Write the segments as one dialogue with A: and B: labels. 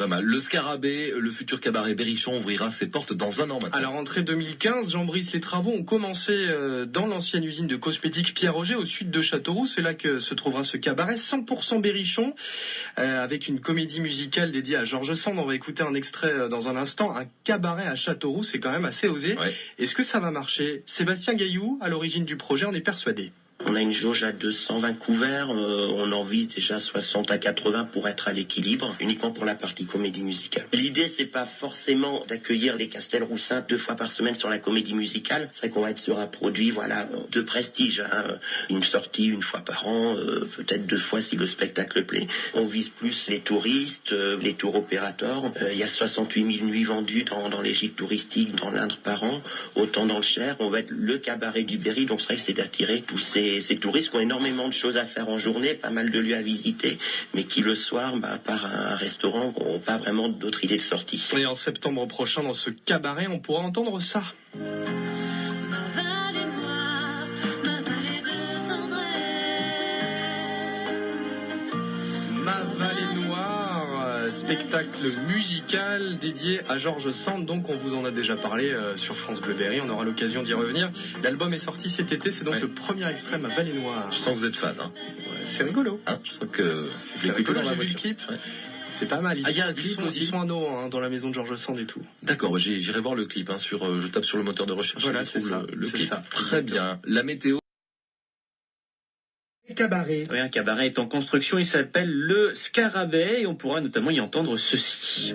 A: Pas mal. Le Scarabée, le futur cabaret Berrichon ouvrira ses portes dans un an maintenant.
B: À la rentrée 2015, Jean Brice, les travaux ont commencé dans l'ancienne usine de cosmétiques Pierre Auger au sud de Châteauroux. C'est là que se trouvera ce cabaret 100% Berrichon avec une comédie musicale dédiée à Georges Sand. On va écouter un extrait dans un instant. Un cabaret à Châteauroux, c'est quand même assez osé. Ouais. Est-ce que ça va marcher? Sébastien Gaillou, à l'origine du projet, en est persuadé.
C: On a une jauge à 220 couverts, on en vise déjà 60 à 80 pour être à l'équilibre, uniquement pour la partie comédie musicale. L'idée, c'est pas forcément d'accueillir les Castelroussins 2 fois par semaine sur la comédie musicale. C'est vrai qu'on va être sur un produit, de prestige, une sortie 1 fois par an, peut-être 2 fois si le spectacle plaît. On vise plus les touristes, les tours opérateurs. Il y a 68 000 nuits vendues dans les gîtes touristiques dans l'Indre par an, autant dans le Cher. On va être le cabaret du Berry, donc c'est vrai que c'est d'attirer tous ces touristes qui ont énormément de choses à faire en journée, pas mal de lieux à visiter, mais qui le soir, par un restaurant, n'ont pas vraiment d'autres idées de sortie.
B: Et en septembre prochain, dans ce cabaret, on pourra entendre ça. Ma vallée noire, spectacle musical dédié à Georges Sand. Donc on vous en a déjà parlé sur France Bleu Berry, on aura l'occasion d'y revenir. L'album est sorti cet été, c'est donc le premier extrait, Ma vallée noire.
A: Je sens que vous êtes fan.
B: Ouais, c'est rigolo.
A: Je sens que
B: c'est rigolo, j'ai vu le clip. Ouais. C'est pas mal.
A: Il y a un clip aussi.
B: Ils sont à Nohant, dans la maison de Georges Sand et tout.
A: D'accord, j'irai voir le clip. Je tape sur le moteur de recherche.
B: Voilà, c'est ça.
A: Le clip. Ça. Très bien. La météo.
D: Cabaret. Oui, un cabaret est en construction, il s'appelle le Scarabée et on pourra notamment y entendre ceci.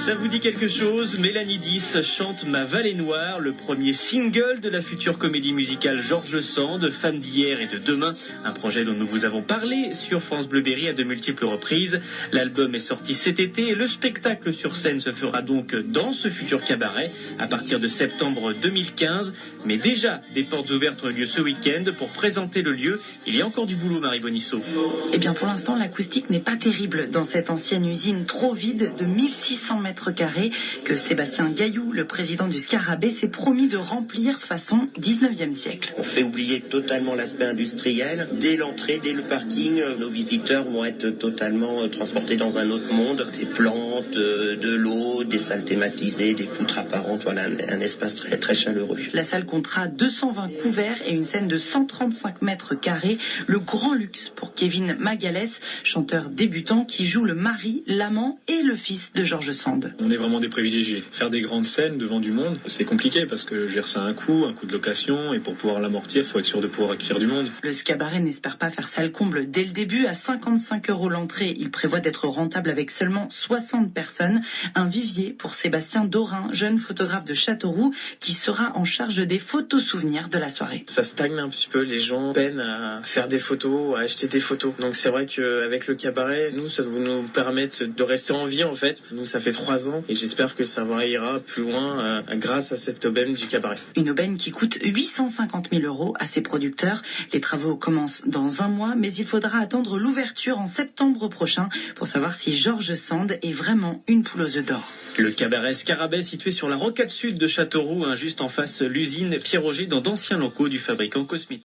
D: Ça vous dit quelque chose? Mélanie Dys chante Ma vallée noire, le premier single de la future comédie musicale Georges Sand, Femme d'hier et de demain, un projet dont nous vous avons parlé sur France Bleu Berry à de multiples reprises. L'album est sorti cet été et le spectacle sur scène se fera donc dans ce futur cabaret à partir de septembre 2015. Mais déjà, des portes ouvertes ont eu lieu ce week-end. Pour présenter le lieu, il y a encore du boulot, Marie Bonisseau.
E: Eh bien, pour l'instant, l'acoustique n'est pas terrible dans cette ancienne usine trop vide de 1600 mètres carrés que Sébastien Gaillou, le président du Scarabée, s'est promis de remplir façon 19e siècle.
C: On fait oublier totalement l'aspect industriel. Dès l'entrée, dès le parking, nos visiteurs vont être totalement transportés dans un autre monde. Des plantes, de l'eau, des salles thématisées, des poutres apparentes. Voilà, un espace très, très chaleureux.
E: La salle comptera 220 couverts et une scène de 135 mètres carrés. Le grand luxe pour Kevin Magalès, chanteur débutant qui joue le mari, l'amant et le fils de Georges Sand.
F: On est vraiment des privilégiés. Faire des grandes scènes devant du monde, c'est compliqué parce que ça a un coût de location et pour pouvoir l'amortir, il faut être sûr de pouvoir accueillir du monde.
E: Le Scarabée n'espère pas faire salle comble dès le début. À 55 € l'entrée, il prévoit d'être rentable avec seulement 60 personnes. Un vivier pour Sébastien Dorin, jeune photographe de Châteauroux, qui sera en charge des photos souvenirs de la soirée.
G: Ça stagne un petit peu, les gens peinent à faire des photos, à acheter des photos. Donc c'est vrai qu'avec le cabaret, nous, ça va nous permettre de rester en vie en fait. Nous, ça fait 3 ans et j'espère que ça ira plus loin grâce à cette aubaine du cabaret.
E: Une aubaine qui coûte 850 000 € à ses producteurs. Les travaux commencent dans un mois, mais il faudra attendre l'ouverture en septembre prochain pour savoir si Georges Sand est vraiment une poule aux œufs d'or.
D: Le cabaret Scarabée situé sur la rocade sud de Châteauroux, juste en face l'usine Pierre Auger dans d'anciens locaux du fabricant cosmétique.